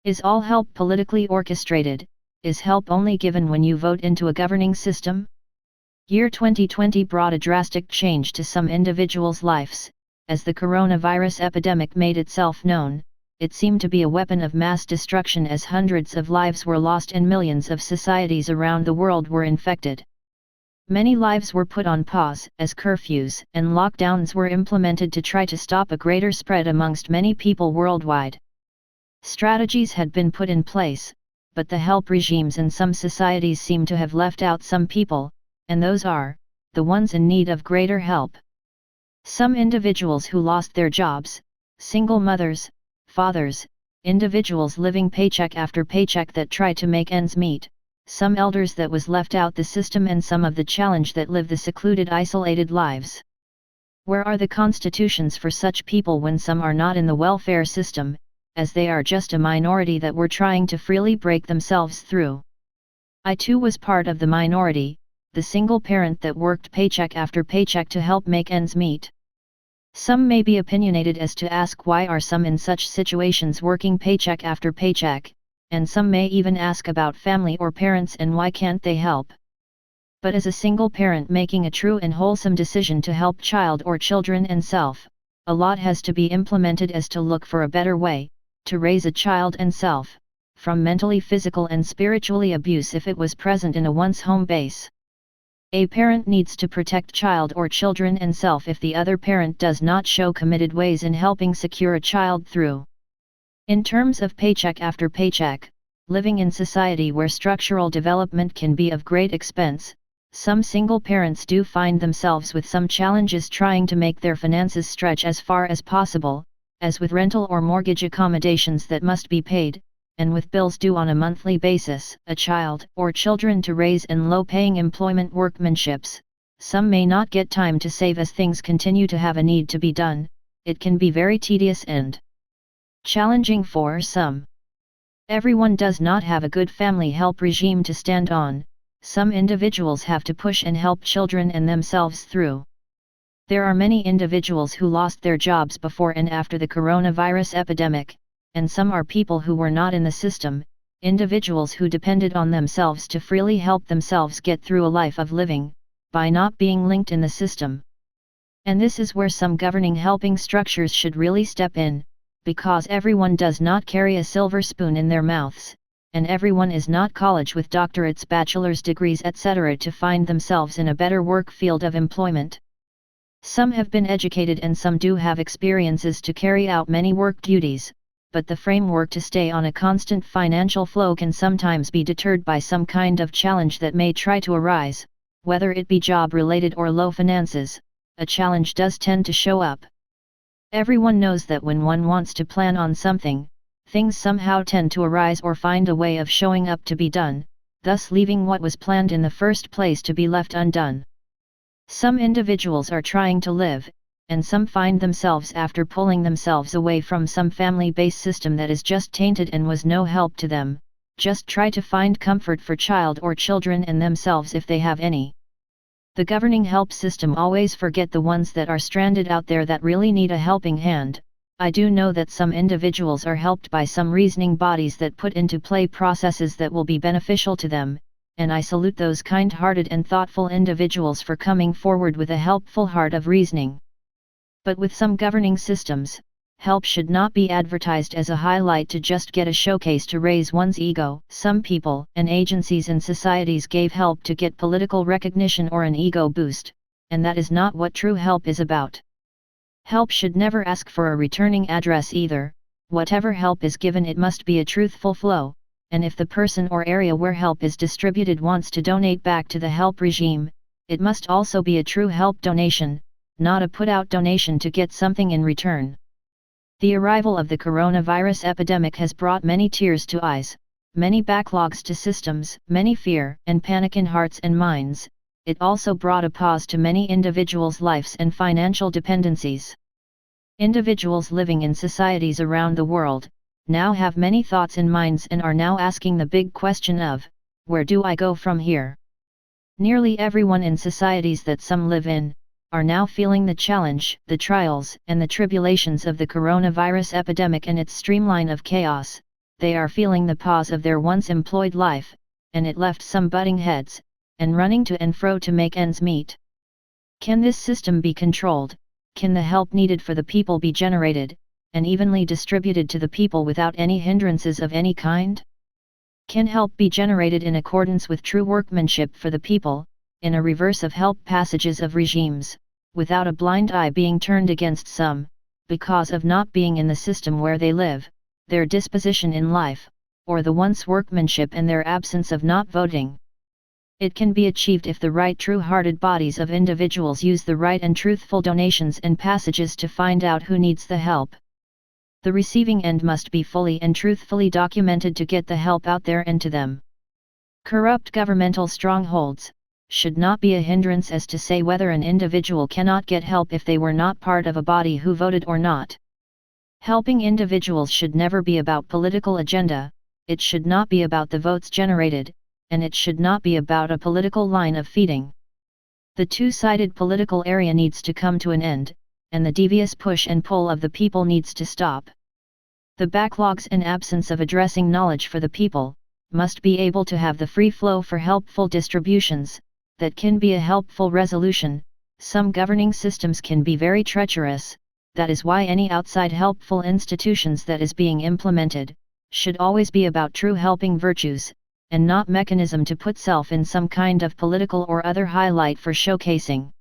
Is all help politically orchestrated? Is help only given when you vote into a governing system? Year 2020 brought a drastic change to some individuals' lives. As the coronavirus epidemic made itself known, it seemed to be a weapon of mass destruction as hundreds of lives were lost and millions of societies around the world were infected. Many lives were put on pause as curfews and lockdowns were implemented to try to stop a greater spread amongst many people worldwide. Strategies had been put in place, but the help regimes in some societies seem to have left out some people, and those are the ones in need of greater help. Some individuals who lost their jobs, single mothers, fathers, individuals living paycheck after paycheck that try to make ends meet, some elders that was left out the system and some of the challenge that live the secluded isolated lives. Where are the constitutions for such people when some are not in the welfare system, as they are just a minority that were trying to freely break themselves through? I too was part of the minority, the single parent that worked paycheck after paycheck to help make ends meet. Some may be opinionated as to ask why are some in such situations working paycheck after paycheck, and some may even ask about family or parents and why can't they help. But as a single parent making a true and wholesome decision to help child or children and self, a lot has to be implemented as to look for a better way, to raise a child and self, from mentally, physical and spiritually abuse if it was present in a one's home base. A parent needs to protect child or children and self if the other parent does not show committed ways in helping secure a child through. In terms of paycheck after paycheck, living in society where structural development can be of great expense, some single parents do find themselves with some challenges trying to make their finances stretch as far as possible, as with rental or mortgage accommodations that must be paid, and with bills due on a monthly basis, a child or children to raise and low-paying employment workmanships. Some may not get time to save as things continue to have a need to be done. It can be very tedious and challenging for some. Everyone does not have a good family help regime to stand on. Some individuals have to push and help children and themselves through. There are many individuals who lost their jobs before and after the coronavirus epidemic, and some are people who were not in the system, individuals who depended on themselves to freely help themselves get through a life of living, by not being linked in the system. And this is where some governing helping structures should really step in, because everyone does not carry a silver spoon in their mouths, and everyone is not college with doctorates, bachelor's degrees etc. to find themselves in a better work field of employment. Some have been educated and some do have experiences to carry out many work duties, but the framework to stay on a constant financial flow can sometimes be deterred by some kind of challenge that may try to arise, whether it be job-related or low finances. A challenge does tend to show up. Everyone knows that when one wants to plan on something, things somehow tend to arise or find a way of showing up to be done, thus leaving what was planned in the first place to be left undone. Some individuals are trying to live, and some find themselves after pulling themselves away from some family-based system that is just tainted and was no help to them, just try to find comfort for child or children and themselves if they have any. The governing help system always forget the ones that are stranded out there that really need a helping hand. I do know that some individuals are helped by some reasoning bodies that put into play processes that will be beneficial to them, and I salute those kind-hearted and thoughtful individuals for coming forward with a helpful heart of reasoning. But with some governing systems, help should not be advertised as a highlight to just get a showcase to raise one's ego. Some people and agencies and societies gave help to get political recognition or an ego boost, and that is not what true help is about. Help should never ask for a returning address either. Whatever help is given, it must be a truthful flow, and if the person or area where help is distributed wants to donate back to the help regime, it must also be a true help donation, not a put-out donation to get something in return. The arrival of the coronavirus epidemic has brought many tears to eyes, many backlogs to systems, many fear and panic in hearts and minds. It also brought a pause to many individuals' lives and financial dependencies. Individuals living in societies around the world now have many thoughts and minds and are now asking the big question of, where do I go from here? Nearly everyone in societies that some live in, are now feeling the challenge, the trials, and the tribulations of the coronavirus epidemic and its streamline of chaos. they are feeling the pause of their once employed life, and it left some butting heads, and running to and fro to make ends meet. Can this system be controlled? Can the help needed for the people be generated, and evenly distributed to the people without any hindrances of any kind? Can help be generated in accordance with true workmanship for the people, in a reverse of help passages of regimes, without a blind eye being turned against some, because of not being in the system where they live, their disposition in life, or the once workmanship and their absence of not voting? It can be achieved if the right true-hearted bodies of individuals use the right and truthful donations and passages to find out who needs the help. The receiving end must be fully and truthfully documented to get the help out there and to them. Corrupt governmental strongholds should not be a hindrance as to say whether an individual cannot get help if they were not part of a body who voted or not. Helping individuals should never be about political agenda, it should not be about the votes generated, and it should not be about a political line of feeding. The two-sided political area needs to come to an end, and the devious push and pull of the people needs to stop. The backlogs and absence of addressing knowledge for the people must be able to have the free flow for helpful distributions, that can be a helpful resolution. Some governing systems can be very treacherous, that is why any outside helpful institutions that is being implemented, should always be about true helping virtues, and not mechanism to put self in some kind of political or other highlight for showcasing.